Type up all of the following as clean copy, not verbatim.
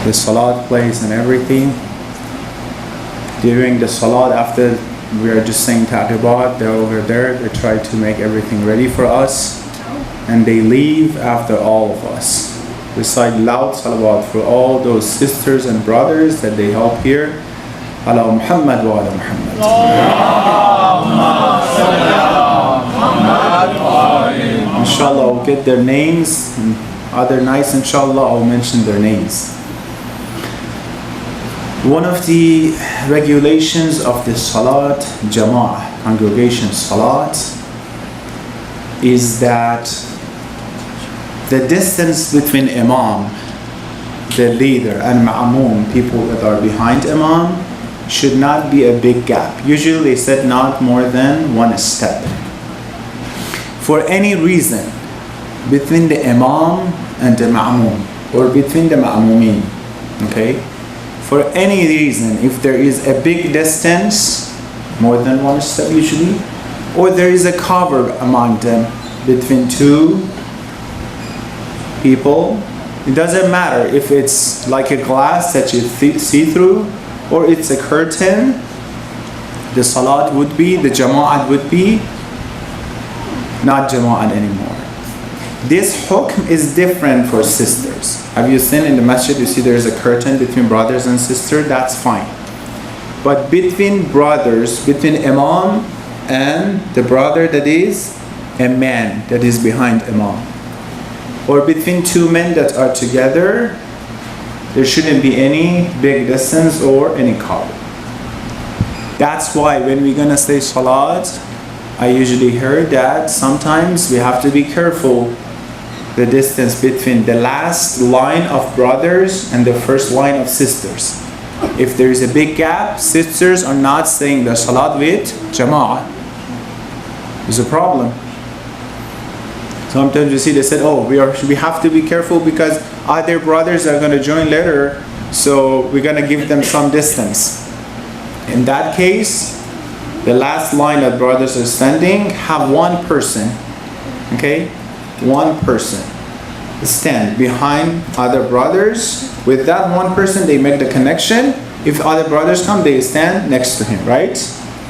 the salat place and everything. During the salat, after we are just saying taqibat, they're over there, they try to make everything ready for us, and they leave after all of us. Recite loud salawat for all those sisters and brothers that they help here. Ala Muhammad wa ala Muhammad. Inshallah, I'll get their names, and other nights inshallah I'll mention their names. One of the regulations of the Salat Jama'ah, congregation Salat, is that the distance between Imam, the leader, and Ma'amoom, people that are behind Imam, should not be a big gap. Usually they said not more than one step. For any reason, between the Imam and the Ma'amoom, or between the Ma'amoomin, okay? For any reason, if there is a big distance, more than one step usually, or there is a cover among them between two people, it doesn't matter if it's like a glass that you see through, or it's a curtain, the salat would be, the jama'at would be not jama'at anymore. This hukm is different for sisters. Have you seen in the masjid, you see there's a curtain between brothers and sisters? That's fine. But between brothers, between imam and the brother that is a man that is behind imam, or between two men that are together, there shouldn't be any big distance or any cover. That's why when we're gonna say salat, I usually heard that sometimes we have to be careful the distance between the last line of brothers and the first line of sisters. If there is a big gap, sisters are not saying the salat with jama'ah. There's a problem. Sometimes you see they said, oh, we have to be careful because other brothers are going to join later, so we're going to give them some distance. In that case, the last line that brothers are standing, have one person, okay? One person stand behind other brothers. With that one person, they make the connection. If other brothers come, they stand next to him, right?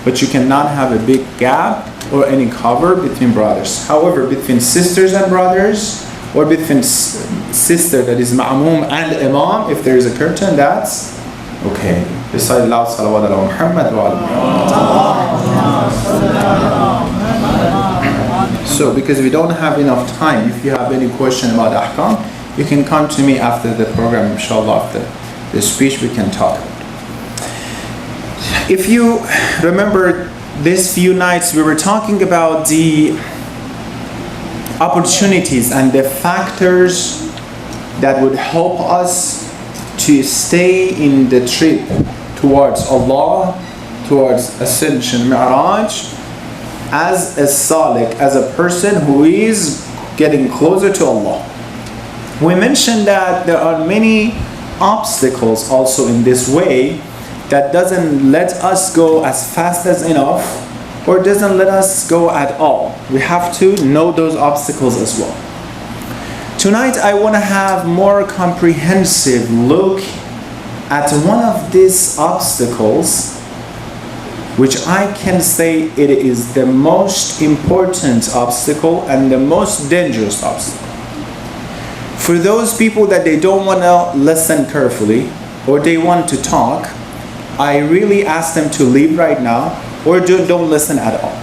But you cannot have a big gap or any cover between brothers. However, between sisters and brothers, or between sister that is ma'amoom and imam, if there is a curtain, that's okay. Recite loud salawat ala Muhammad wa ala Muhammad. So, because we don't have enough time, if you have any question about ahkam, you can come to me after the program, inshallah, after the speech we can talk. If you remember these few nights, we were talking about the opportunities and the factors that would help us to stay in the trip towards Allah, towards Ascension, Mi'raj, as a salik, as a person who is getting closer to Allah. We mentioned that there are many obstacles also in this way that doesn't let us go as fast as enough, or doesn't let us go at all. We have to know those obstacles as well. Tonight I want to have more comprehensive look at one of these obstacles, which I can say it is the most important obstacle and the most dangerous obstacle. For those people that they don't want to listen carefully, or they want to talk, I really ask them to leave right now, or don't listen at all.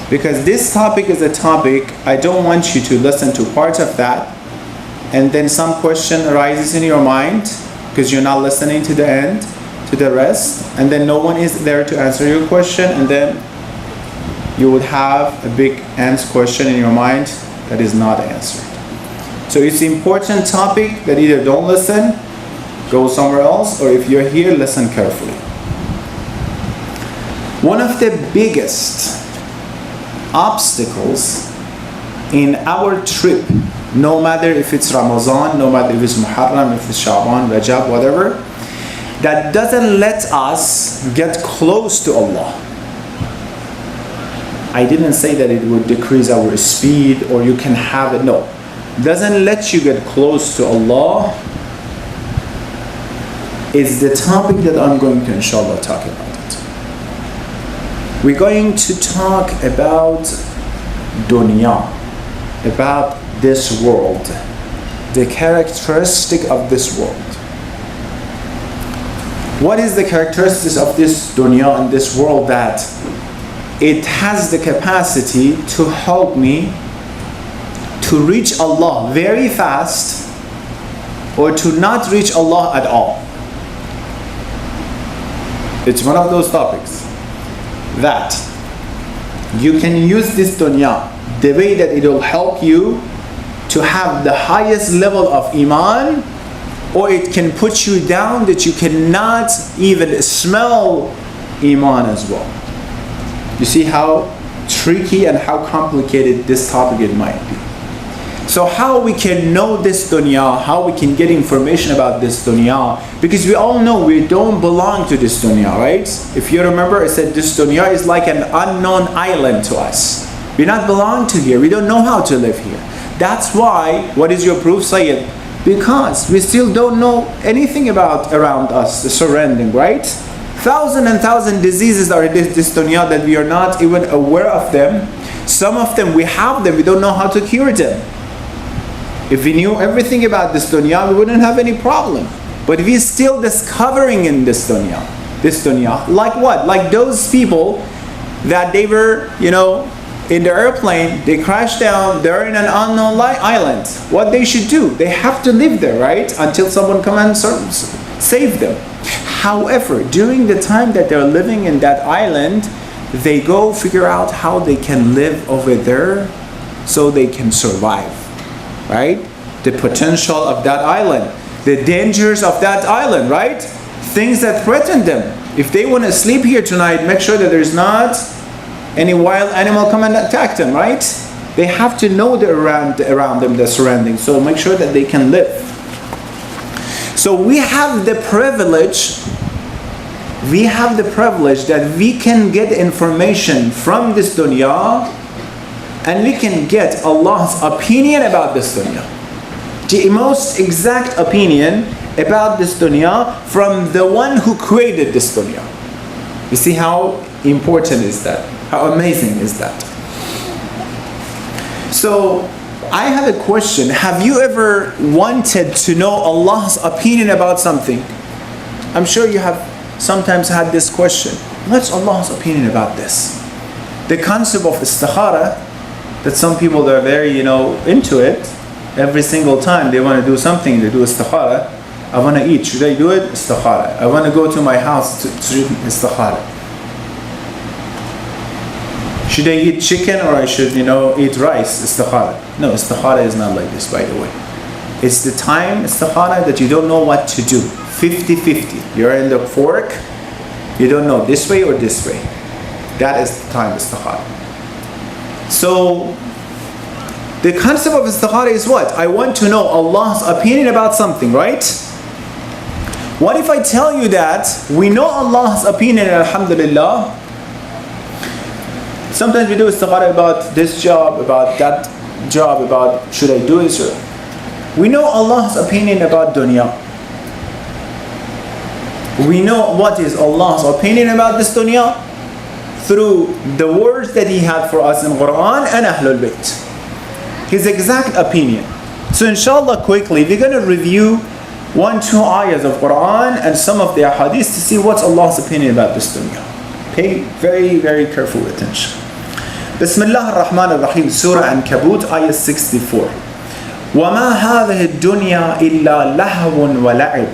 Because this topic is a topic, I don't want you to listen to part of that, and then some question arises in your mind, because you're not listening to the end, to the rest, and then no one is there to answer your question, and then you would have a big question in your mind that is not answered. So it's an important topic that either don't listen, go somewhere else, or if you're here, listen carefully. One of the biggest obstacles in our trip, no matter if it's Ramadan, no matter if it's Muharram, if it's Sha'ban, Rajab, whatever, that doesn't let us get close to Allah. I didn't say that it would decrease our speed or you can have it, no. Doesn't let you get close to Allah is the topic that I'm going to inshallah talk about it. We're going to talk about dunya, about this world, the characteristic of this world. What is the characteristics of this dunya and this world that it has the capacity to help me to reach Allah very fast or to not reach Allah at all? It's one of those topics that you can use this dunya the way that it will help you to have the highest level of iman, or it can put you down that you cannot even smell iman as well. You see how tricky and how complicated this topic it might be. So how we can know this dunya, how we can get information about this dunya, because we all know we don't belong to this dunya, right? If you remember, I said this dunya is like an unknown island to us. We not belong to here, we don't know how to live here. That's why, what is your proof, Sayyid? Because we still don't know anything about around us, the surrounding, right? Thousand and thousand diseases are in this dunya that we are not even aware of them. Some of them we have them, we don't know how to cure them. If we knew everything about this dunya, we wouldn't have any problem. But we're still discovering in this dunya. Like what? Like those people that they were, in the airplane, they crashed down, they're in an unknown island. What they should do? They have to live there, right? Until someone come and save them. However, during the time that they're living in that island, they go figure out how they can live over there so they can survive. Right? The potential of that island, the dangers of that island, right? Things that threaten them. If they want to sleep here tonight, make sure that there's not any wild animal come and attack them, right? They have to know around them, the surroundings, so make sure that they can live. So we have the privilege that we can get information from this dunya, and we can get Allah's opinion about this dunya. The most exact opinion about this dunya from the one who created this dunya. You see how important is that? How amazing is that? So, I have a question. Have you ever wanted to know Allah's opinion about something? I'm sure you have sometimes had this question. What's Allah's opinion about this? The concept of istikhara, that some people that are very, into it, every single time they want to do something, they do istikhara. I want to eat, should I do it? Istikhara. I want to go to my house to do istikhara. Should I eat chicken or I should, eat rice? Istikhara. No, istikhara is not like this, by the way. It's the time, istikhara, that you don't know what to do. 50-50. You're in the fork, you don't know this way or this way. That is the time, istikhara. So, the concept of istikhara is what? I want to know Allah's opinion about something, right? What if I tell you that we know Allah's opinion, alhamdulillah? Sometimes we do istikhara about this job, about that job, about should I do it? We know Allah's opinion about dunya. We know what is Allah's opinion about this dunya through the words that He had for us in Quran and Ahlul Bayt. His exact opinion. So inshallah quickly, we're going to review 1-2 ayahs of Quran and some of the ahadith to see what's Allah's opinion about this dunya. Pay very, very careful attention. Bismillah ar-Rahman ar-Rahim, Surah Ankabut, ayah 64. وَمَا هَذِهِ الدُّنْيَا إِلَّا لَهْوٌ وَلَعِبٌ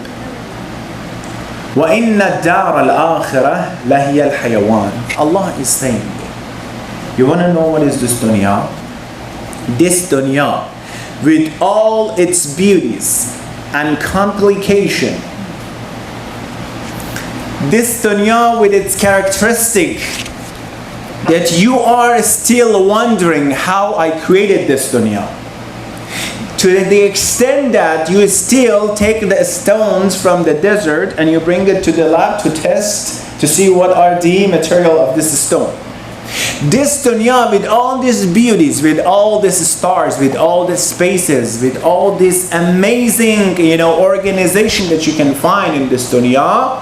وَإِنَّ الدَّارَ الْآخِرَةَ لَهِيَ الْحَيَوَانِ. Allah is saying, you want to know what is this dunya? This dunya, with all its beauties and complication, this dunya with its characteristic that you are still wondering how I created this dunya. To the extent that you still take the stones from the desert and you bring it to the lab to test to see what are the material of this stone. This dunya, with all these beauties, with all these stars, with all these spaces, with all this amazing, organization that you can find in this dunya,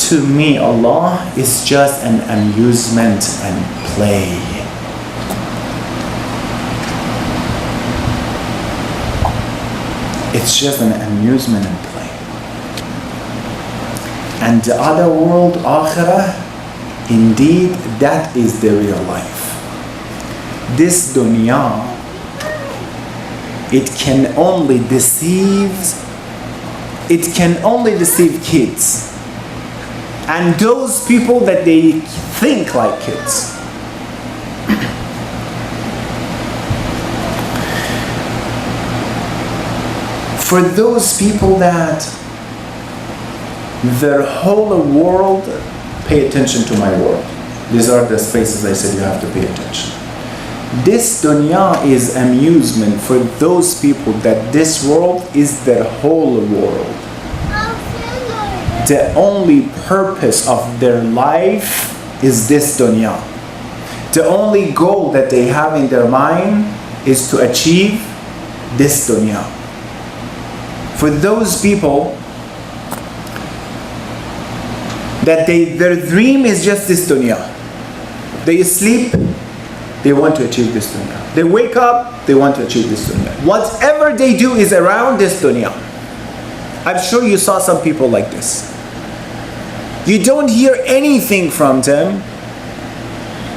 to me, Allah is just an amusement and play. It's just an amusement and play. And the other world, akhirah, indeed, that is the real life. This dunya, it can only deceive kids. And those people that they think like kids. For those people that their whole world, pay attention to my world. These are the spaces I said you have to pay attention. This dunya is amusement for those people that this world is their whole world. The only purpose of their life is this dunya. The only goal that they have in their mind is to achieve this dunya. For those people that their dream is just this dunya. They sleep, they want to achieve this dunya. They wake up, they want to achieve this dunya. Whatever they do is around this dunya. I'm sure you saw some people like this. You don't hear anything from them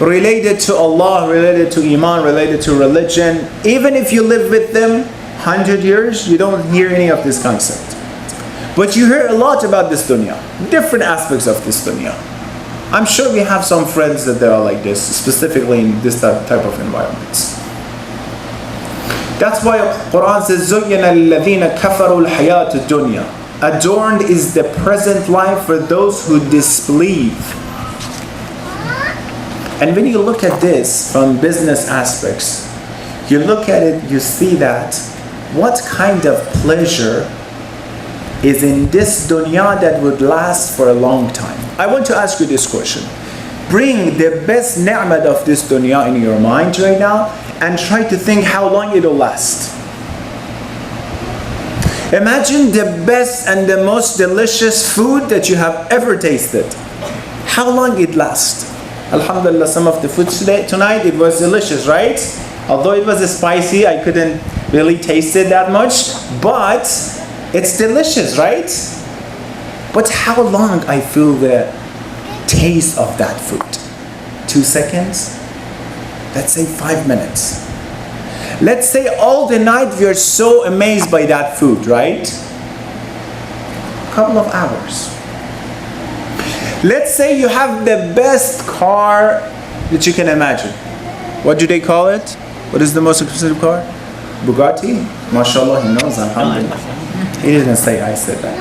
related to Allah, related to Iman, related to religion. Even if you live with them 100 years, you don't hear any of this concept. But you hear a lot about this dunya, different aspects of this dunya. I'm sure we have some friends that they are like this, specifically in this type of environments. That's why Quran says, زُيِّنَ لِلَّذِينَ كَفَرُوا الْحَيَاةُ الدُّنْيَا. Adorned is the present life for those who disbelieve. And when you look at this from business aspects, you look at it, you see that what kind of pleasure is in this dunya that would last for a long time. I want to ask you this question. Bring the best ni'mat of this dunya in your mind right now and try to think how long it will last. Imagine the best and the most delicious food that you have ever tasted. How long it lasts? Alhamdulillah, some of the food tonight, it was delicious, right? Although it was spicy, I couldn't really taste it that much, but it's delicious, right? But how long I feel the taste of that food? 2 seconds? Let's say 5 minutes. Let's say all the night we are so amazed by that food, right? A couple of hours. Let's say you have the best car that you can imagine. What do they call it? What is the most expensive car? Bugatti? MashaAllah, he knows, alhamdulillah. He didn't say I said that.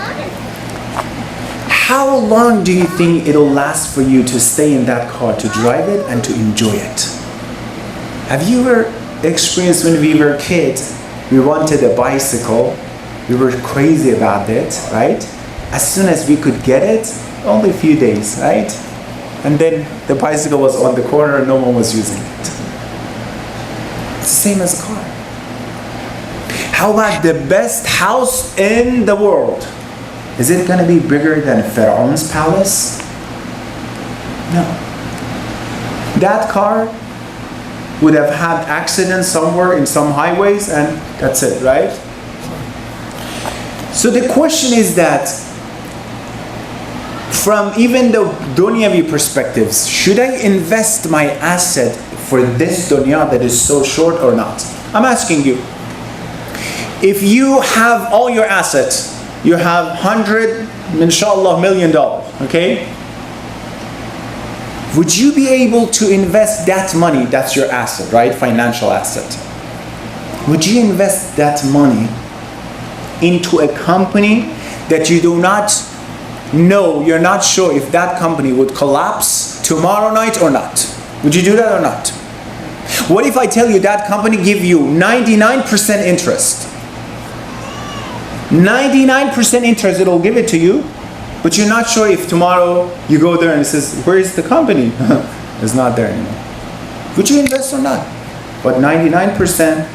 How long do you think it'll last for you to stay in that car, to drive it and to enjoy it? Have you ever experienced when we were kids, we wanted a bicycle, we were crazy about it, right? As soon as we could get it, only a few days, right? And then the bicycle was on the corner and no one was using it. It's the same as a car. How about the best house in the world? Is it going to be bigger than Pharaoh's palace? No. That car would have had accidents somewhere in some highways and that's it, right? So the question is that from even the dunyavi perspectives, should I invest my asset for this dunya that is so short or not? I'm asking you. If you have all your assets, you have $100, inshallah, $1 million, okay? Would you be able to invest that money, that's your asset, right? Financial asset. Would you invest that money into a company that you do not know, you're not sure if that company would collapse tomorrow night or not? Would you do that or not? What if I tell you that company give you 99% interest? 99% interest, it'll give it to you, but you're not sure if tomorrow you go there and it says, where is the company? It's not there anymore. Would you invest or not? But 99%,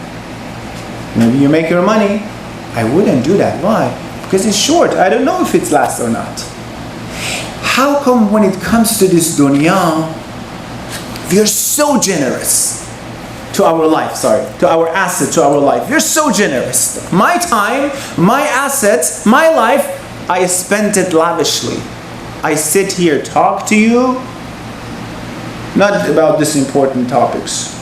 maybe you make your money. I wouldn't do that. Why? Because it's short. I don't know if it lasts or not. How come when it comes to this dunya, we are so generous to our life, to our asset, to our life. We're so generous. My time, my assets, my life, I spent it lavishly. I sit here, talk to you, not about these important topics.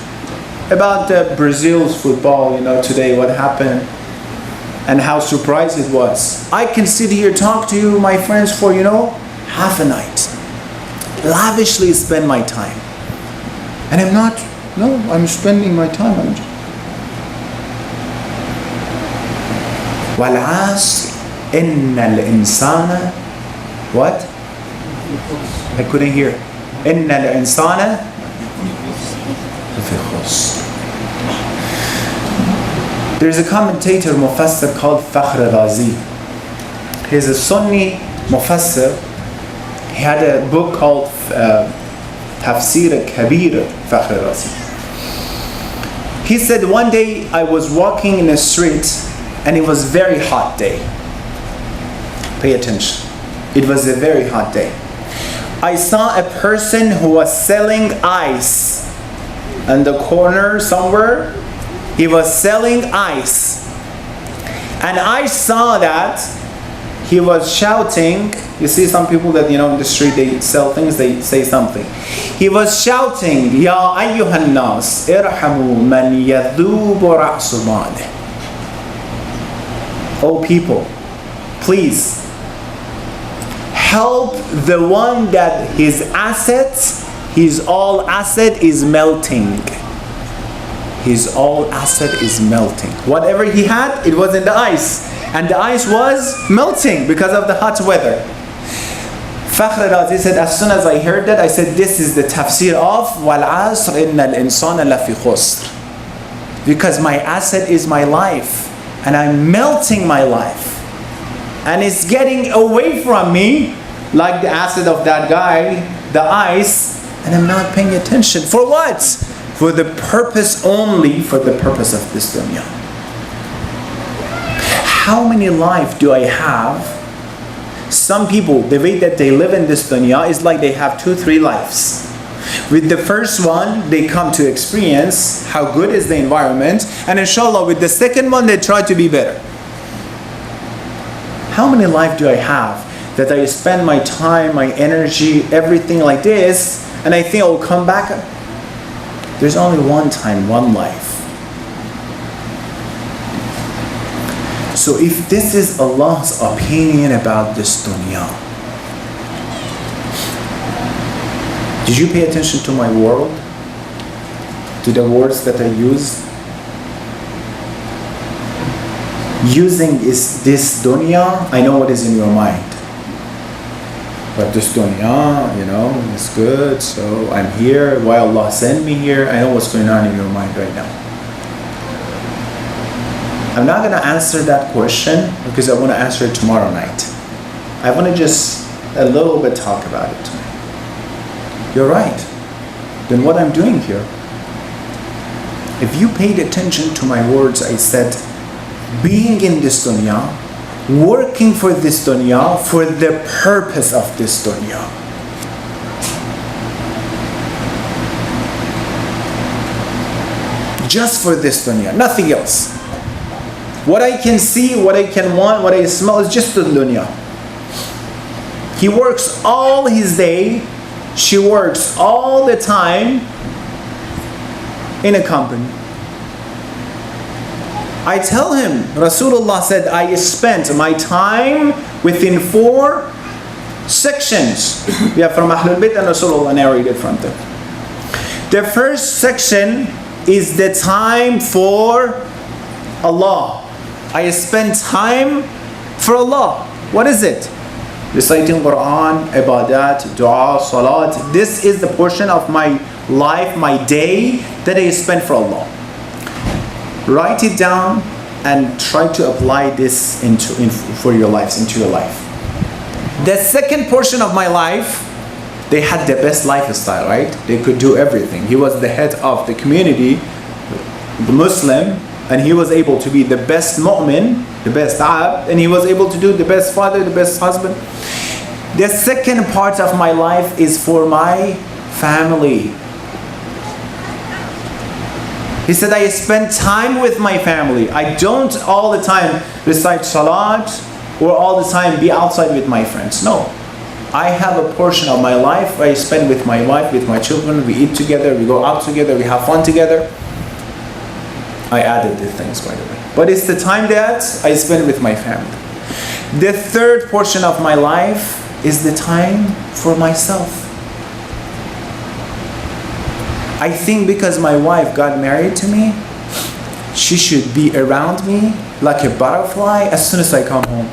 About Brazil's football, today, what happened, and how surprised it was. I can sit here, talk to you, my friends, for, half a night. Lavishly spend my time. And I'm spending my time. وَالْعَصْرِ إِنَّ الْإِنسَانَ What? I couldn't hear. إِنَّ الْإِنسَانَ لَفِي خُسْرٍ. There's a commentator, Mufassir, called Fakhr Razi. He's a Sunni Mufassir. He had a book called Tafsir Kabir, Fakhr Razi. He said, one day I was walking in a street and it was a very hot day. Pay attention. It was a very hot day. I saw a person who was selling ice in the corner somewhere. He was selling ice. And I saw that he was shouting. You see some people that, in the street, they sell things, they say something. He was shouting, Ya ayyuhan nas, irhamu man yadhubu ra'su malih. Oh people, please, help the one that his assets, his all asset is melting. His all asset is melting. Whatever he had, it was in the ice. And the ice was melting because of the hot weather. Fakhr Razi said, as soon as I heard that, I said, this is the tafsir of وَالْعَصْرِ إِنَّ الْإِنسَانَ لَفِي خُسْرٍ. Because my asset is my life. And I'm melting my life. And it's getting away from me, like the asset of that guy, the ice, and I'm not paying attention. For what? For the purpose only, for the purpose of this dunya. How many lives do I have? Some people, the way that they live in this dunya is like they have 2-3 lives. With the first one, they come to experience how good is the environment, and inshallah with the second one, they try to be better. How many lives do I have that I spend my time, my energy, everything like this, and I think I'll come back? There's only one time, one life. So if this is Allah's opinion about this dunya, did you pay attention to my world? To the words that I use? Using is this dunya, I know what is in your mind. But this dunya, is good, so I'm here. Why Allah sent me here? I know what's going on in your mind right now. I'm not going to answer that question because I want to answer it tomorrow night. I want to just a little bit talk about it tonight. You're right. Then what I'm doing here, if you paid attention to my words, I said, being in this dunya, working for this dunya, for the purpose of this dunya. Just for this dunya, nothing else. What I can see, what I can want, what I smell is just the dunya. He works all his day, she works all the time in a company. I tell him, Rasulullah said, I spent my time within 4 sections. We have from Ahlul Bayt and Rasulullah narrated from them. The first section is the time for Allah. I spend time for Allah. What is it? Reciting Quran, ibadat, dua, salat. This is the portion of my life, my day that I spend for Allah. Write it down and try to apply this into your life. The second portion of my life They had the best lifestyle, right? They could do everything. He was the head of the community, the Muslim, and he was able to be the best mu'min, the best abd, and he was able to do the best father, the best husband. The second part of my life is for my family. He said, I spend time with my family. I don't all the time recite salat or all the time be outside with my friends. No. I have a portion of my life I spend with my wife, with my children. We eat together, we go out together, we have fun together. I added the things, by the way. But it's the time that I spend with my family. The third portion of my life is the time for myself. I think because my wife got married to me, she should be around me like a butterfly as soon as I come home.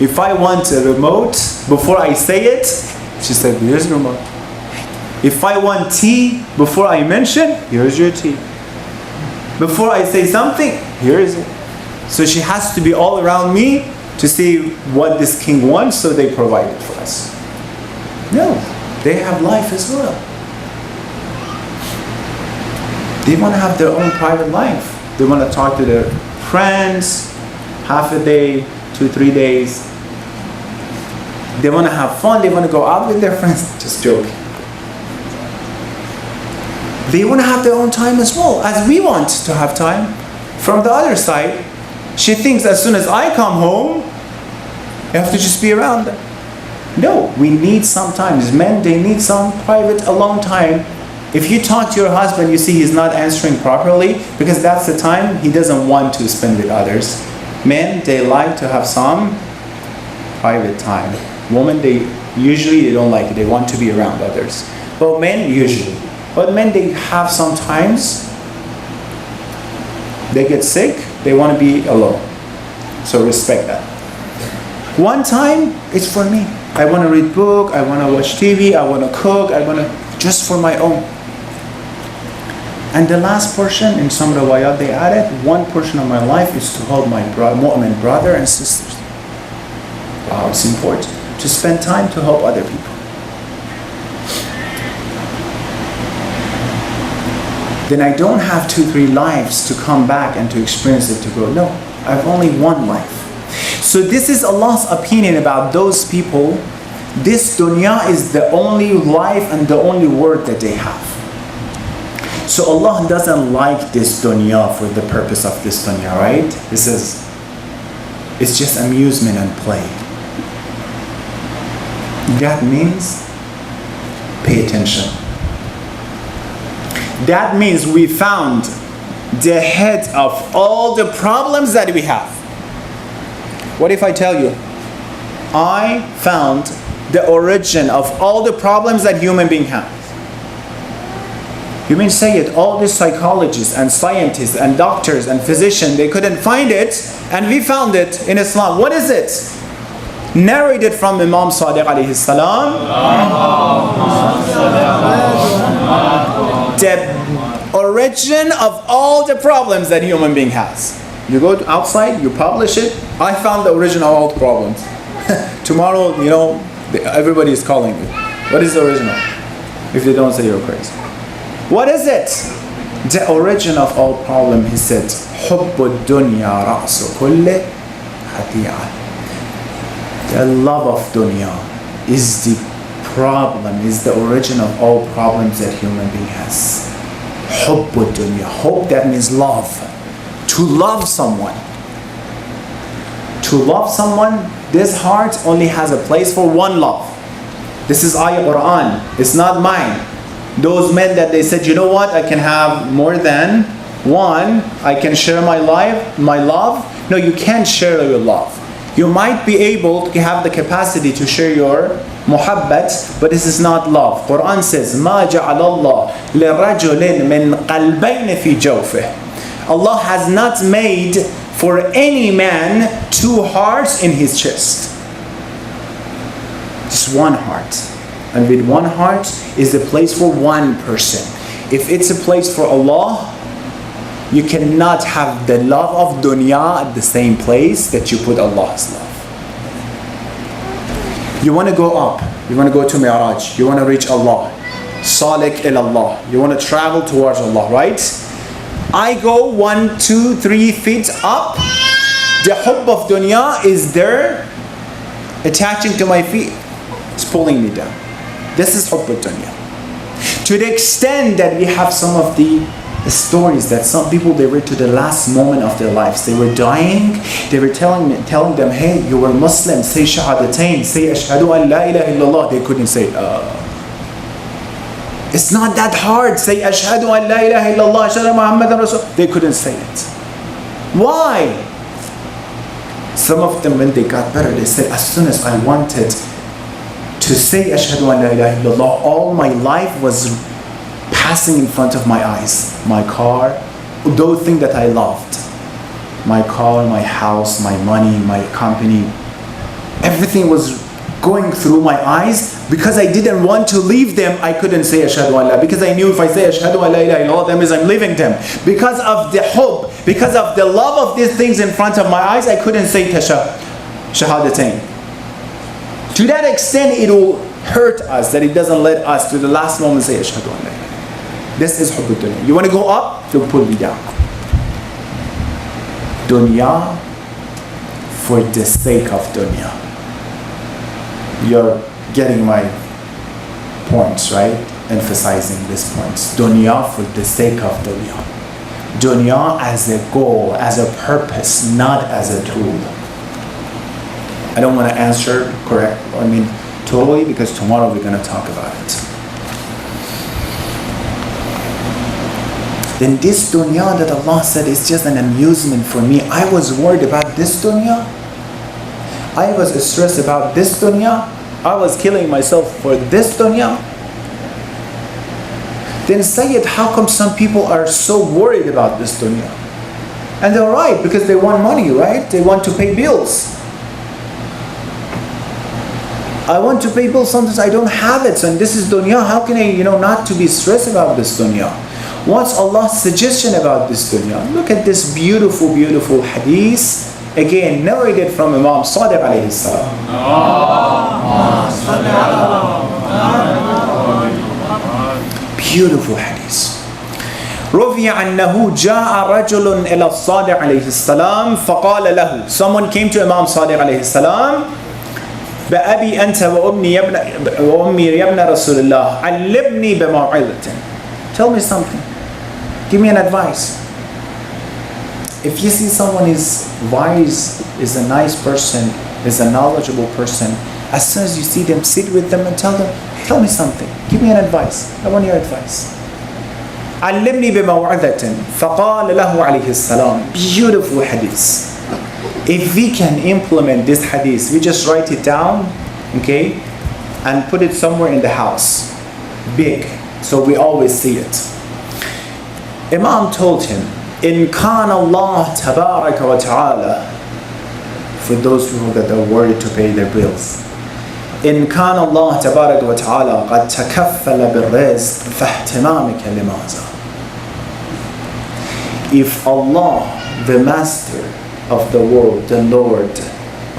If I want a remote, before I say it, she said, here's the remote. If I want tea, before I mention, here's your tea. Before I say something, here is it. So she has to be all around me to see what this king wants, so they provide it for us. No, they have life as well. They want to have their own private life. They want to talk to their friends, half a day, 2-3 days. They want to have fun. They want to go out with their friends. Just joking. They want to have their own time as well, as we want to have time. From the other side, she thinks as soon as I come home, you have to just be around them. No, we need sometimes. Men, they need some private, alone time. If you talk to your husband, you see he's not answering properly, because that's the time he doesn't want to spend with others. Men, they like to have some private time. Women, they don't like it. They want to be around others. But men, usually. But men, they have sometimes, they get sick, they want to be alone. So respect that. One time, it's for me. I want to read book, I want to watch TV, I want to cook, I want to, just for my own. And the last portion, in some riwayat they added, one portion of my life is to hold my mu'min brother and sisters. Wow, it's important to spend time to help other people. Then I don't have 2-3 lives to come back and to experience it, to go. No, I have only one life. So this is Allah's opinion about those people. This dunya is the only life and the only word that they have. So Allah doesn't like this dunya for the purpose of this dunya, right? He says, it's just amusement and play. That means, pay attention. That means we found the head of all the problems that we have. What if I tell you, I found the origin of all the problems that human being have? You mean say it, all these psychologists and scientists and doctors and physicians, they couldn't find it, and we found it in Islam. What is it? Narrated from Imam Sadiq alayhi salam. The origin of all the problems that human being has. You go outside, you publish it. I found the origin of all the problems. Tomorrow, everybody is calling you. What is the original? If they don't say, you're crazy. What is it? The origin of all problem, he said, حُبُّ الدُّنْيَا رَأْسُ كُلِّ خَطِيئَةٍ. The love of dunya is the problem, is the origin of all problems that human being has. حُبُّ الدُّنْيا. Hope, that means love. To love someone. To love someone, this heart only has a place for one love. This is ayah Quran. It's not mine. Those men that they said, you know what, I can have more than one, I can share my love. No, you can't share your love. You might be able to have the capacity to share your muhabbat, but this is not love. Quran says, مَا جَعَلَ اللَّهُ لِرَجُلٍ مِّنْ قَلْبَيْنِ فِي جَوْفِهِ. Allah has not made for any man 2 hearts in his chest. Just one heart. And with one heart is the place for one person. If it's a place for Allah, you cannot have the love of dunya at the same place that you put Allah's love. You want to go up. You want to go to Mi'raj. You want to reach Allah. Salik ilallah. You want to travel towards Allah, right? I go 1, 2, 3 feet up. The hubb of dunya is there, attaching to my feet. It's pulling me down. This is hubb of dunya. To the extent that we have some of the stories that some people, they were to the last moment of their lives. They were dying. They were telling them, hey, you were Muslim. Say shahadatain. Say ashhadu an la ilaha illallah. They couldn't say it's not that hard. Say ashhadu an la ilaha illallah. Ashhadu Muhammadan Rasul. They couldn't say it. Why? Some of them, when they got better, they said, as soon as I wanted to say ashhadu an la ilaha illallah, all my life was passing in front of my eyes. My car, those things that I loved. My car, my house, my money, my company. Everything was going through my eyes. Because I didn't want to leave them, I couldn't say ashhadu an la. Because I knew if I say ashhadu an la ilaha illallah, that means I'm leaving them. Because of the hope, because of the love of these things in front of my eyes, I couldn't say shahadatain. To that extent, it will hurt us that it doesn't let us to the last moment say ashhadu an la ilaha. This is hubb dunya. You want to go up? They'll pull me down. Dunya for the sake of dunya. You're getting my points, right? Emphasizing these points. Dunya for the sake of dunya. Dunya as a goal, as a purpose, not as a tool. I don't want to answer totally, because tomorrow we're going to talk about it. Then this dunya that Allah said is just an amusement for me. I was worried about this dunya. I was stressed about this dunya. I was killing myself for this dunya. Then Sayyid, how come some people are so worried about this dunya? And they're right, because they want money, right? They want to pay bills. I want to pay bills, sometimes I don't have it. And this is dunya. How can I, not to be stressed about this dunya? What's Allah's suggestion about this dunya? Look at this beautiful, beautiful hadith. Again, narrated from Imam Sadiq alayhi salam. Beautiful hadith. رُوِيَ أَنَّهُ جَاءَ رَجُلٌ إِلَى الصَّادِقِ عَلَيْهِ السَّلَامِ فَقَالَ لَهُ. Someone came to Imam Sadiq alayhi salam. بأبي أنت وأمي يا ابن رسول الله علمني بموعظة. Tell me something. Give me an advice. If you see someone is wise, is a nice person, is a knowledgeable person, as soon as you see them, sit with them and tell me something. Give me an advice. I want your advice. علمني بموعظة فقال له عليه السلام. Beautiful hadith. If we can implement this hadith, we just write it down, okay, and put it somewhere in the house, big, so we always see it. Imam told him, in kana Allah tabaraka wa ta'ala, for those people that are worried to pay their bills, in kana Allah tabaraka wa ta'ala qad takaffala bil-rizq fahtimamika limaza. If Allah, the master of the world, the Lord,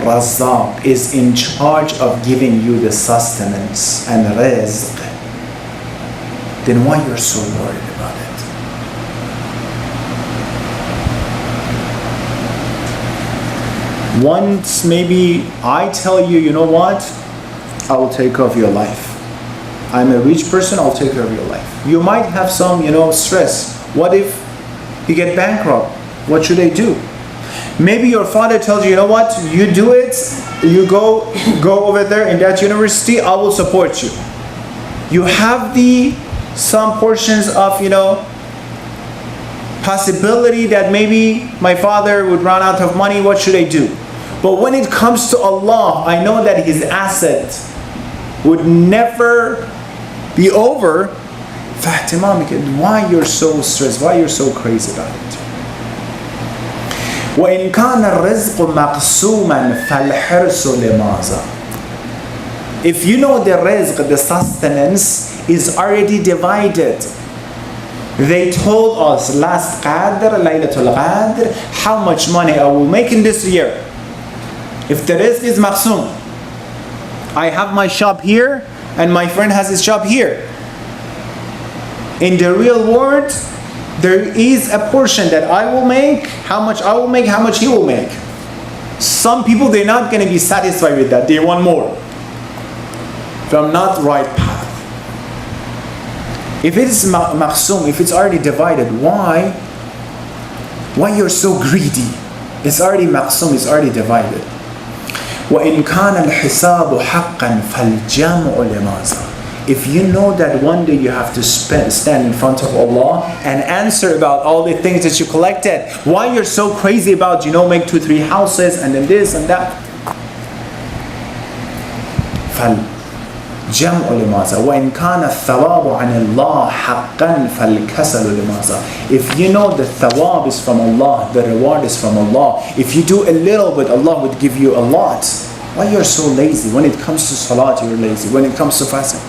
Razzaq, is in charge of giving you the sustenance and rizq, then why you're so worried about it? Once maybe I tell you, you know what? I will take care of your life. I'm a rich person, I'll take care of your life. You might have some, stress. What if you get bankrupt? What should I do? Maybe your father tells you, you know what? You do it, you go over there in that university, I will support you. You have some portions of, possibility that maybe my father would run out of money, what should I do? But when it comes to Allah, I know that His asset would never be over. Why you're so stressed? Why you're so crazy about it? وَإِنْ كَانَ الرِّزْقُ مَقْسُومًا فَالْحِرْصُ لِمَاذَا. If you know the rizq, the sustenance, is already divided. They told us last Qadr, Laylatul Qadr, how much money I will make in this year. If the rizq is maqsoom, I have my shop here, and my friend has his shop here. In the real world, there is a portion that I will make, how much I will make, how much he will make. Some people, they're not going to be satisfied with that. They want more. From not right path. If it is maqsum, if it's already divided, why you're so greedy? It's already maqsum, it's already divided. وَإِنْ كَانَ الْحِسَابُ حَقًّا فَالْجَمْعُ لِمَاذَا. If you know that one day you have to stand in front of Allah and answer about all the things that you collected, why you're so crazy about, make 2-3 houses and then this and that. فَالْجَمْعُ لِمَاذَا وَإِنْ كَانَ الثَّوَابُ عَنِ اللَّهِ حَقًّا فَالْكَسَلُ لِمَاذَا. If you know the thawab is from Allah, the reward is from Allah, if you do a little bit, Allah would give you a lot. Why you're so lazy? When it comes to salat, you're lazy. When it comes to fasting.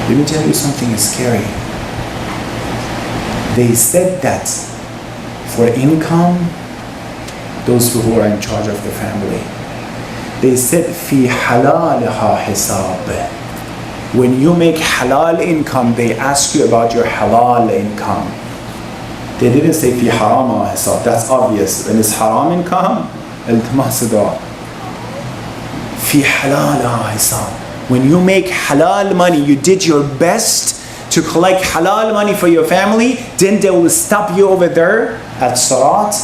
Let me tell you something scary. They said that for income, those who are in charge of the family, they said fi halalha hisab. When you make halal income, they ask you about your halal income. They didn't say fi harama hisab. That's obvious. When it's haram income, iltimas dua. Fi halalha hisab. When you make halal money, you did your best to collect halal money for your family, then they will stop you over there at Sarat.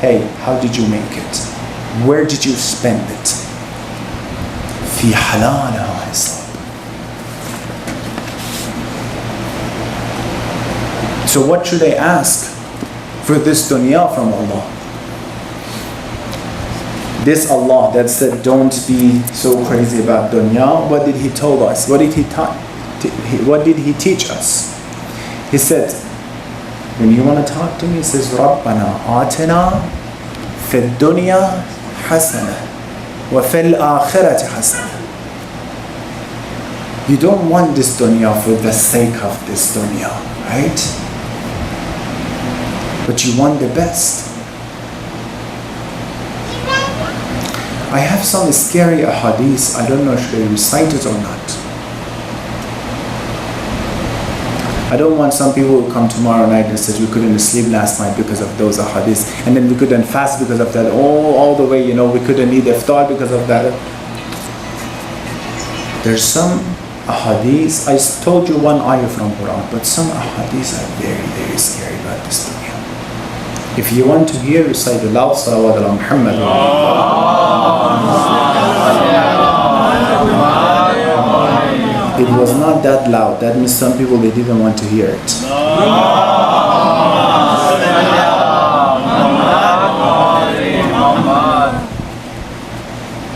Hey, how did you make it? Where did you spend it? Fi halalha hisab. So what should I ask for this dunya from Allah? This Allah that said, don't be so crazy about dunya, what did He tell us? What did He teach us? He said, when you want to talk to me, He says, رَبَّنَا آتِنَا فِي الدُّنْيَا حَسَنَةً وَفِي الْآخِرَةِ حَسَنَةً. You don't want this dunya for the sake of this dunya, right? But you want the best. I have some scary ahadith. I don't know if they recite it or not. I don't want some people who come tomorrow night and say we couldn't sleep last night because of those ahadith, and then we couldn't fast because of that. All the way, we couldn't eat iftar because of that. There's some ahadith. I told you one ayah from Quran, but some ahadith are very, very scary about this dunya. If you want to hear, recite the loud salawat ala Muhammad. It was not that loud. That means some people, they didn't want to hear it.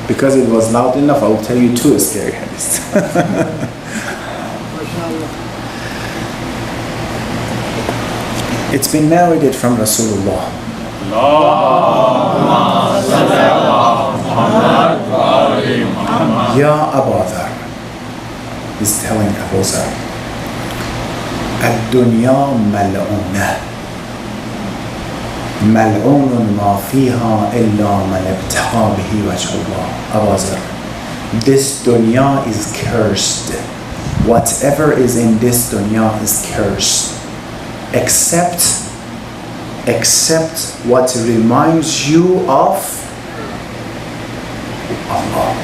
Because it was loud enough, I will tell you 2 scary hadiths. It's been narrated from Rasulullah. Ya Abu Dhar. He's telling Abu Dhar, الدنيا ملعونة ملعون ما فيها إلا من ابتغى به وجه الله. Abu Dhar, this dunya is cursed. Whatever is in this dunya is cursed. Except what reminds you of Allah.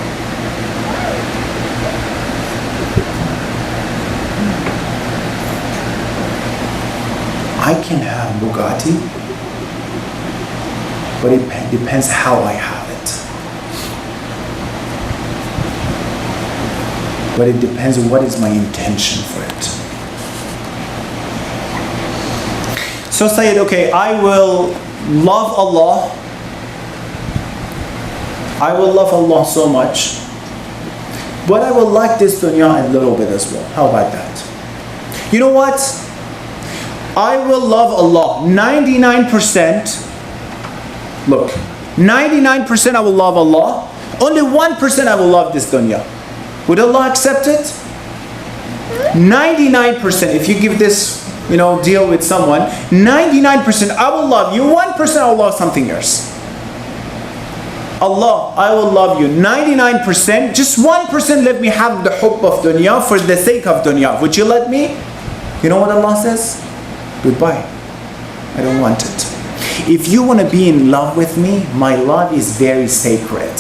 I can have Bugatti, but it depends how I have it. But it depends on what is my intention for it. So Sayyid, okay, I will love Allah. I will love Allah so much. But I will like this dunya a little bit as well. How about that? You know what? I will love Allah 99%. Look, 99% I will love Allah. Only 1% I will love this dunya. Would Allah accept it? 99%. If you give this, deal with someone, 99% I will love you, 1% I will love something else. Allah, I will love you 99%, just 1% let me have the hubb of dunya for the sake of dunya. Would you let me? You know what Allah says? Goodbye. I don't want it. If you want to be in love with me, my love is very sacred.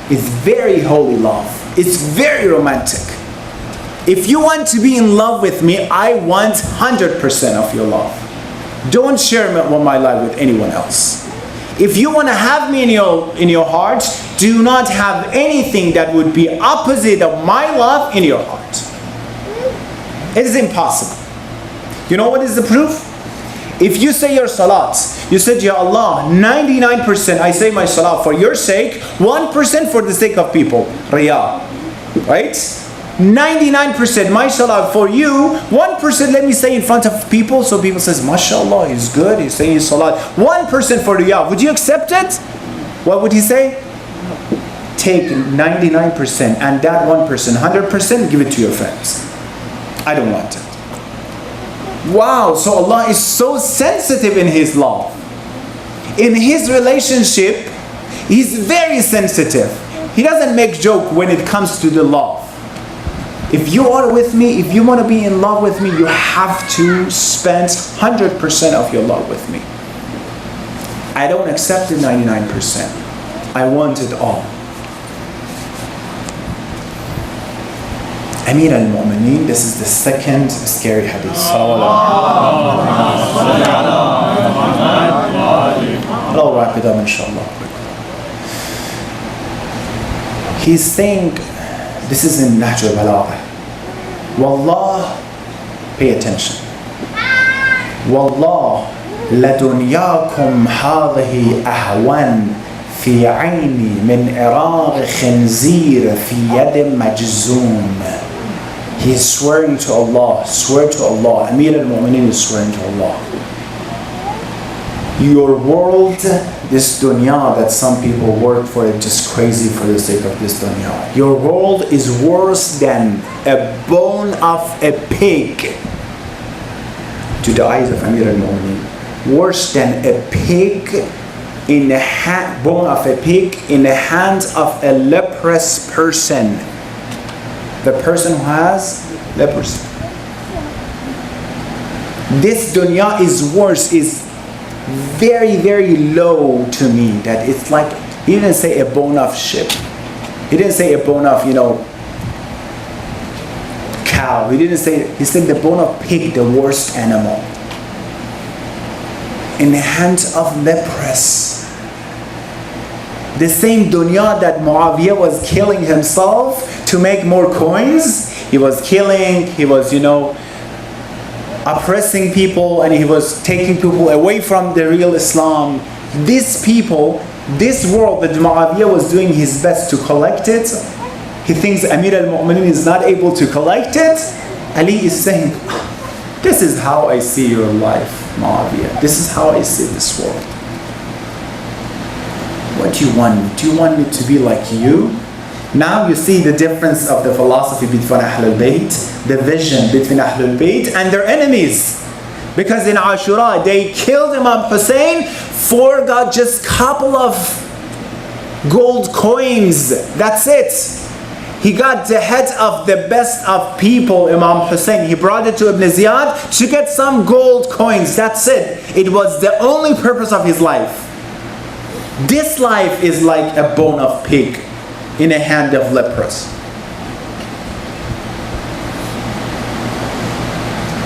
It's very holy love. It's very romantic. If you want to be in love with me, I want 100% of your love. Don't share my life with anyone else. If you want to have me in your heart, do not have anything that would be opposite of my love in your heart. It is impossible. You know what is the proof? If you say your salat, you said, Ya Allah, 99% I say my salat for your sake, 1% for the sake of people. Riyah. Right? 99% my salat for you, 1% let me say in front of people, so people says, MashaAllah, he's good, he's saying his salat. 1% for riyah. Would you accept it? What would he say? Take 99% and that 1%, 100%, give it to your friends. I don't want it. Wow, so Allah is so sensitive in His love. In His relationship, He's very sensitive. He doesn't make joke when it comes to the love. If you are with me, if you want to be in love with me, you have to spend 100% of your love with me. I don't accept the 99%. I want it all. Amir al-Mu'mineen, this is the second scary hadith. I'll wrap it up inshallah. He's saying, this is in Nahj al-Balagha. Wallah, pay attention. Wallah, لدنياكم هذه أهون في عيني من إراغ خنزير في يد مجزوم. He is swearing to Allah, swear to Allah. Amir al-Mu'mineen is swearing to Allah. Your world, this dunya that some people work for, it just crazy for the sake of this dunya. Your world is worse than a bone of a pig to the eyes of Amir al-Mu'mineen. Worse than a pig in the bone of a pig in the hands of a leprous person. The person who has leprosy. This dunya is worse, is very, very low to me. That it's like, he didn't say a bone of sheep. He didn't say a bone of, cow. He didn't say, he said the bone of pig, the worst animal. In the hands of leprous. The same dunya that Muawiyah was killing himself to make more coins. He was killing, he was, oppressing people, and he was taking people away from the real Islam. These people, this world that Muawiyah was doing his best to collect it, he thinks Amir al-Mu'mineen is not able to collect it. Ali is saying, this is how I see your life, Muawiyah. This is how I see this world. What do you want me? Do you want me to be like you? Now you see the difference of the philosophy between Ahlul Bayt, the vision between Ahlul Bayt and their enemies. Because in Ashura, they killed Imam Hussein, got just couple of gold coins. That's it. He got the head of the best of people, Imam Hussein. He brought it to Ibn Ziyad to get some gold coins. That's it. It was the only purpose of his life. This life is like a bone of pig in a hand of leprous.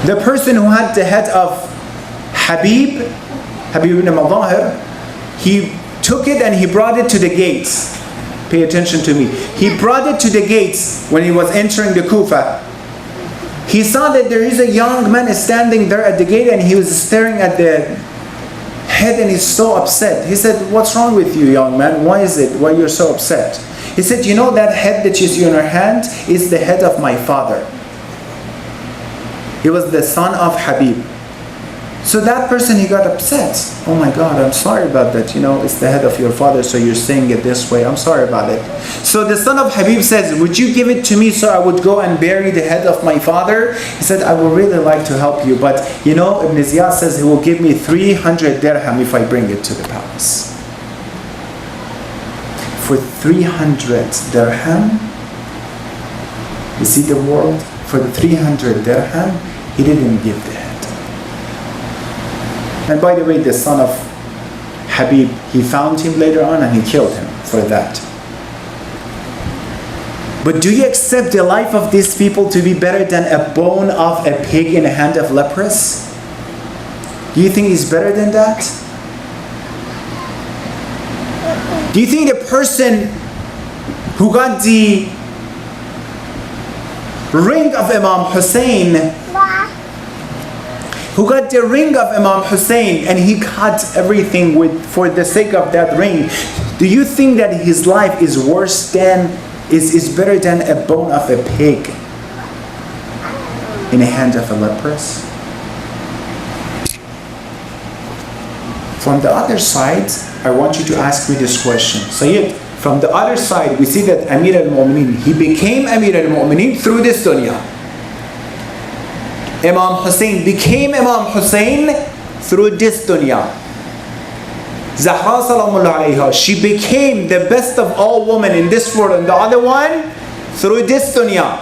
The person who had the head of Habib ibn Madahir, he took it and he brought it to the gates. Pay attention to me. He brought it to the gates when he was entering the Kufa. He saw that there is a young man standing there at the gate, and he was staring at the head, and he's so upset. He said, "What's wrong with you, young man? Why is it? Why you're so upset?" He said, "You know that head that you see in your hand is the head of my father. He was the son of Habib." So that person, he got upset. "Oh my God, I'm sorry about that. It's the head of your father, so you're saying it this way. I'm sorry about it." So the son of Habib says, "Would you give it to me so I would go and bury the head of my father?" He said, "I would really like to help you, but Ibn Ziyad says he will give me 300 dirham if I bring it to the palace." for 300 dirham. You see the world? For the 300 dirham, he didn't give the head. And by the way, the son of Habib, he found him later on and he killed him for that. But do you accept the life of these people to be better than a bone of a pig in the hand of leprous? Do you think it's better than that? Do you think the person who got the ring of Imam Hussein, and he cut everything for the sake of that ring, do you think that his life is worse than, is better than a bone of a pig in the hand of a leprous? From the other side, I want you to ask me this question. Sayyid, from the other side, we see that Amir al-Mu'mineen, he became Amir al-Mu'mineen through this dunya. Imam Hussein became Imam Hussein through this dunya. Zahra salamullah alayha, she became the best of all women in this world, and the other one through this dunya.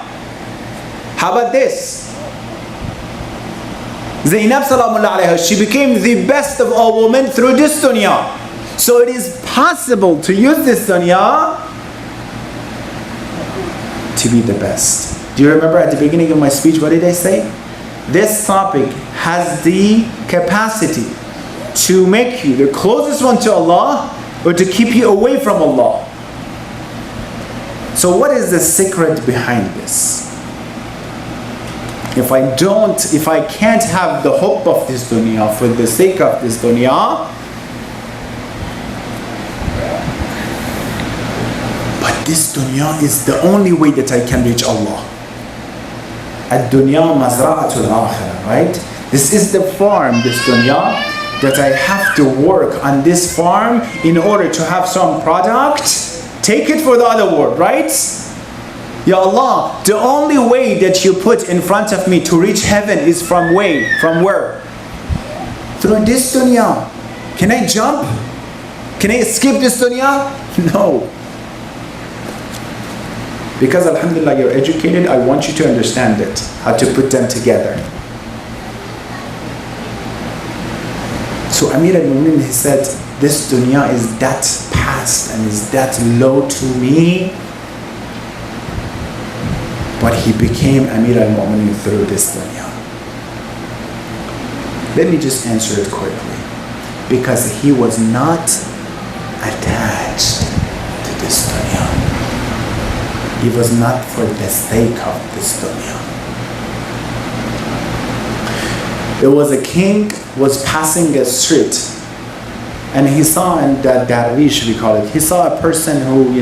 How about this? Zainab salamullah alayha, she became the best of all women through this dunya. So it is possible to use this dunya to be the best. Do you remember at the beginning of my speech, what did I say? This topic has the capacity to make you the closest one to Allah or to keep you away from Allah. So what is the secret behind this? If I can't have the hope of this dunya for the sake of this dunya, but this dunya is the only way that I can reach Allah. Ad-dunya mazra'atul akhirah, right? This is the farm, this dunya, that I have to work on this farm in order to have some product, take it for the other world, right? Ya Allah, the only way that you put in front of me to reach heaven is from where? Through this dunya. Can I jump? Can I escape this dunya? No. Because alhamdulillah, you're educated, I want you to understand it, how to put them together. So Amir al-Mu'minin, he said, this dunya is that past and is that low to me. But he became Amir al-Mu'minin through this dunya. Let me just answer it quickly. Because he was not attached to this dunya. He was not for the sake of this dunya. There was a king was passing a street, and he saw, and that darwish we call it, he saw a person who,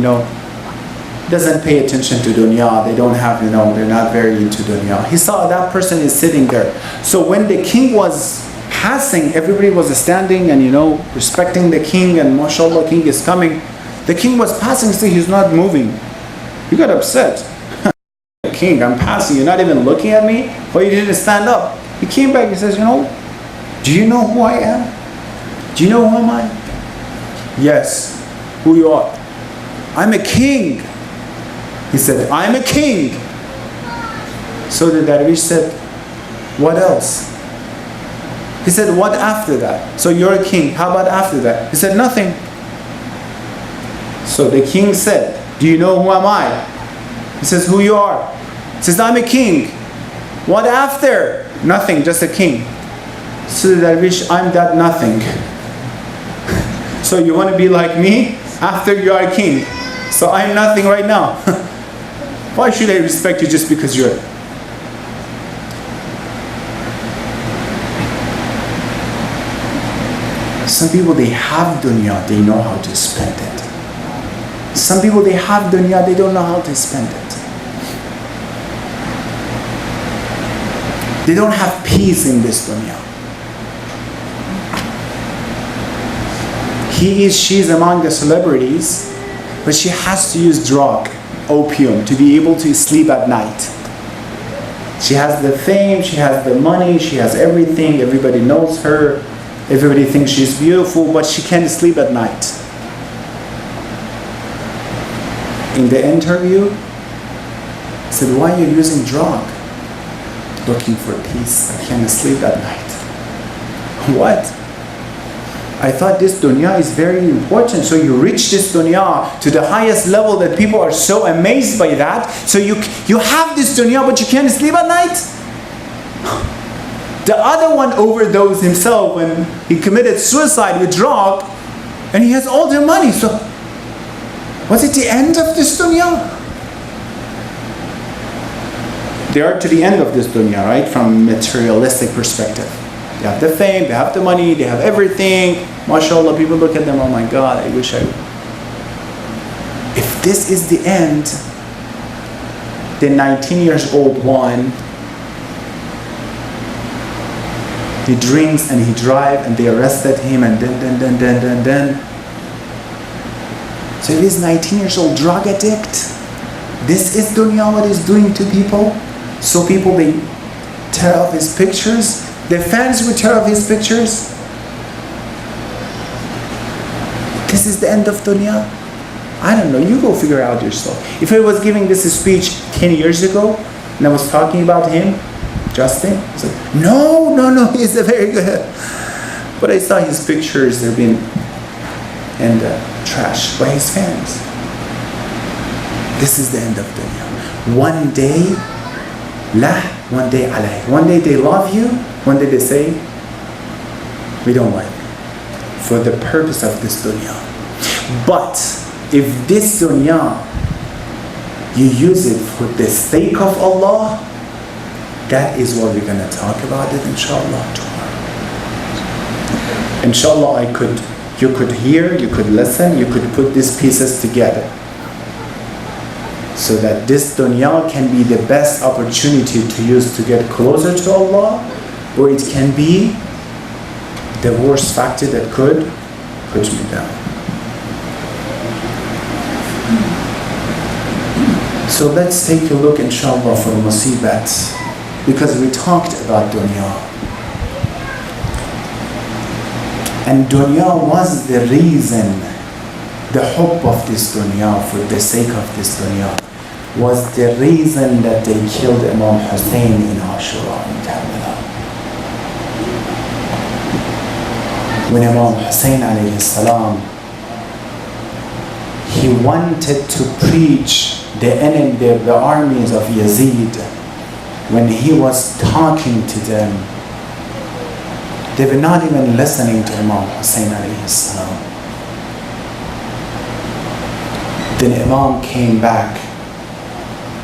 doesn't pay attention to dunya. They don't have, they're not very into dunya. He saw that person is sitting there. So when the king was passing, everybody was standing and, respecting the king, and mashallah, king is coming. The king was passing, so he's not moving. He got upset. King, I'm passing, you're not even looking at me? Why you didn't stand up? He came back, he says, do you know who I am? Do you know who am I? Yes. Who you are? I'm a king. He said, I'm a king. So the Darwish said, what else? He said, what after that? So you're a king, how about after that? He said, nothing. So the king said, do you know who am I? He says, who you are? He says, I'm a king. What after? Nothing, just a king. So the Darwish, I'm that nothing. So you want to be like me after you are a king? So I'm nothing right now. Why should I respect you just because you're... Some people, they have dunya, they know how to spend it. Some people, they have dunya, they don't know how to spend it. They don't have peace in this dunya. She's among the celebrities, but she has to use drug, opium, to be able to sleep at night. She has the fame, she has the money, she has everything, everybody knows her, everybody thinks she's beautiful, but she can't sleep at night. In the interview, he said, why are you using drug? Looking for peace. I can't sleep at night. What? I thought this dunya is very important. So you reach this dunya to the highest level that people are so amazed by that. So you have this dunya, but you can't sleep at night? The other one overdosed himself when he committed suicide with drug, and he has all the money. So was it the end of this dunya? They are to the end of this dunya, right? From materialistic perspective. They have the fame, they have the money, they have everything. MashaAllah, people look at them, oh my God, I wish I would. If this is the end, the 19 years old one, he drinks and he drives and they arrested him and then. So if he's 19 years old drug addict, this is dunya what he's doing to people. So people, they tear off his pictures. The fans would tear off his pictures. This is the end of dunya. I don't know, you go figure out yourself. If I was giving this speech 10 years ago and I was talking about him, Justin, I said, no, he's a very good. But I saw his pictures, they've been in the trash by his fans. This is the end of dunya. One day, one day alayh. One day they love you, one day they say, we don't like you, for the purpose of this dunya. But if this dunya, you use it for the sake of Allah, that is what we're going to talk about it, inshallah, tomorrow. Inshallah, you could hear, you could listen, you could put these pieces together. So that this dunya can be the best opportunity to use to get closer to Allah, or it can be the worst factor that could put me down. So let's take a look, inshallah, for musibat, because we talked about dunya. And dunya was the reason, the hope of this dunya, for the sake of this dunya, was the reason that they killed Imam Hussein in Ashura in Karbala. When Imam Hussein alayhi salam, he wanted to preach the armies of Yazid. When he was talking to them, they were not even listening to Imam Hussein alayhi salam. Then Imam came back.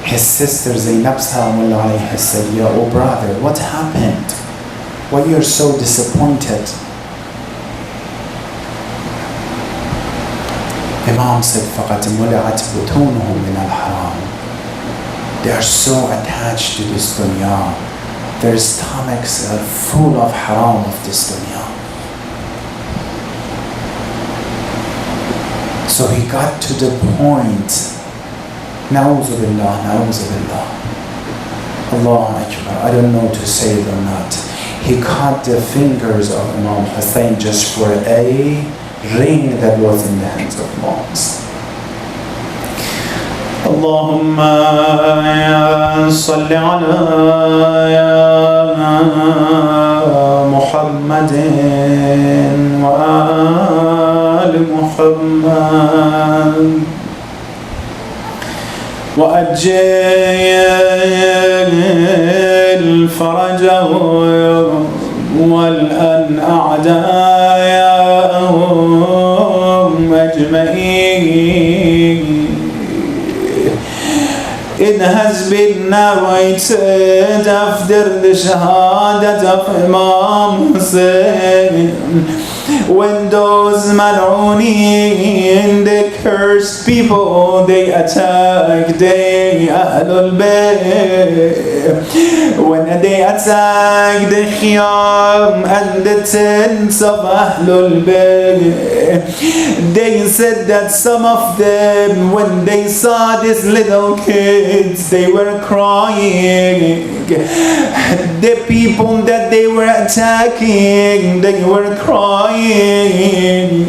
His sister Zainab salamullah alayha said, "Ya oh brother, what happened? Why you're so disappointed?" Imam said, فَقَدْ مُلِعَتْ بُطُونُهُمْ مِنَ الْحَرَامِ. They are so attached to this dunya. Their stomachs are full of haram of this dunya. So he got to the point, Na'udhu billah, Na'udhu billah. Allahu Akbar, I don't know to say it or not. He cut the fingers of Imam Hussein just for a ring that was in the hands of monks. Allahumma salli ala Muhammadin wa ali Muhammad wa ajil farajahu wal an a'da'ahum ajma'in. It has been narrated after the Shahadat of Imam Hussein, when those mal'oonin, the cursed people, they attacked the Ahlul Bayt. When they attacked the Khiyam and the tents of Ahlul Bayt, they said that some of them, when they saw these little kids, they were crying. The people that they were attacking, they were crying. crying.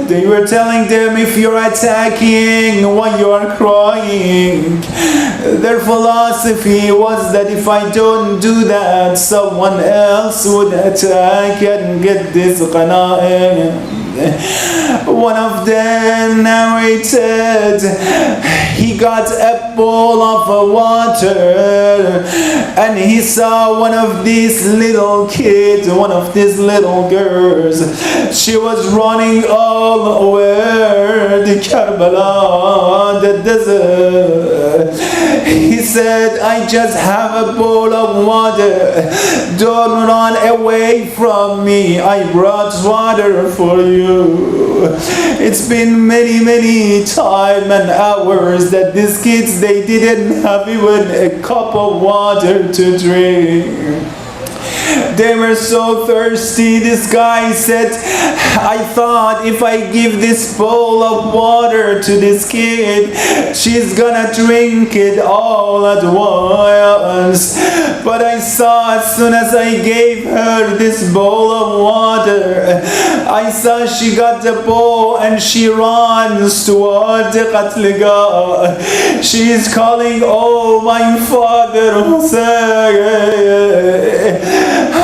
They were telling them, if you're attacking when you are crying, their philosophy was that if I don't do that, someone else would attack and get this qana'im. One of them narrated he got a bowl of water and he saw one of these little kids, one of these little girls. She was running all over the Karbala, the desert. He said, I just have a bowl of water. Don't run away from me. I brought water for you. It's been many times and hours that these kids, they didn't have even a cup of water to drink. They were so thirsty. This guy said, I thought if I give this bowl of water to this kid, she's gonna drink it all at once. But I saw as soon as I gave her this bowl of water, I saw she got the bowl and she runs toward the qatligah. She is calling, oh my father Hussein.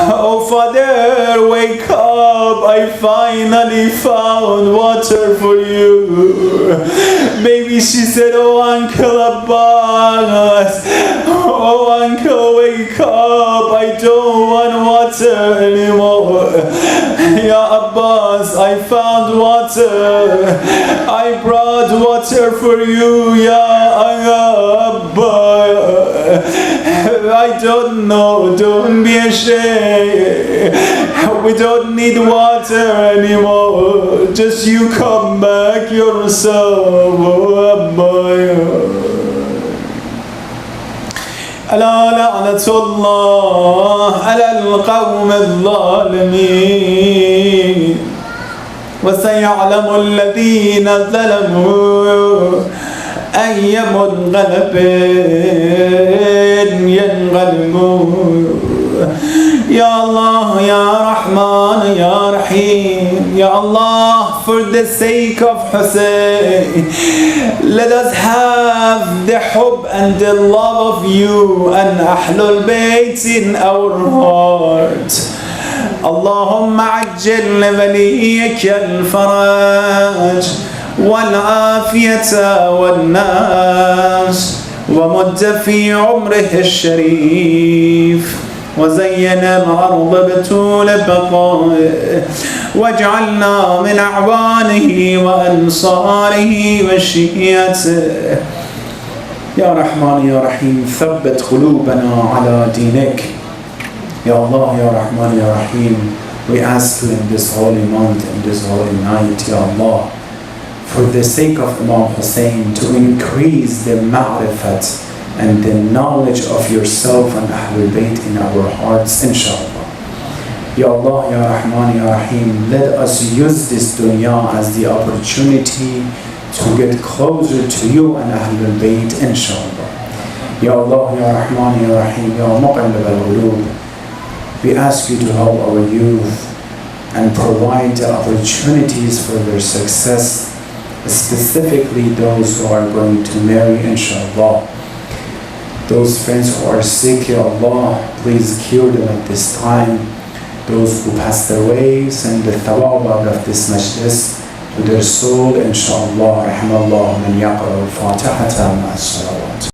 Oh Father, wake up, I finally found water for you. Maybe she said, oh Uncle Abbas, oh Uncle, wake up, I don't want water anymore. Ya Abbas, I found water. I brought water for you, Ya Abbas. I don't know, don't be ashamed. We don't need water anymore. Just you come back yourself, oh Abba. ألا لعنة الله على القوم الظالمين وسيعلم الذين ظلموا أي منقلب ينقلبون. Ya Allah, Ya Rahman, Ya Rahim, Ya Allah, for the sake of Hussein, let us have the hub and the love of you and Ahlul Bayt in our heart. اللهم عجل لوليك الفرج والعافية والناس ومد في عمره الشريف وزين الأرض بطول بقائه واجعلنا من أعوانه وأنصاره وشيعته. يا رحمن يا رحيم ثبت قلوبنا على دينك. Ya Allah, Ya Rahman, Ya Rahim, we ask you in this holy month, in this holy night, Ya Allah, for the sake of Imam Hussein, to increase the ma'rifat and the knowledge of yourself and Ahlul Bayt in our hearts, inshallah. Ya Allah, Ya Rahman, Ya Rahim, let us use this dunya as the opportunity to get closer to you and Ahlul Bayt, inshallah. Ya Allah, Ya Rahman, Ya Rahim, Ya Muqallib al-Qulub, we ask you to help our youth and provide the opportunities for their success, specifically those who are going to marry, inshallah. Those friends who are sick, Ya Allah, please cure them at this time. Those who passed away, send the thawab out of this majlis to their soul, inshallah. Rahimallahu man yaqra al-Fatihata ma'a salawat.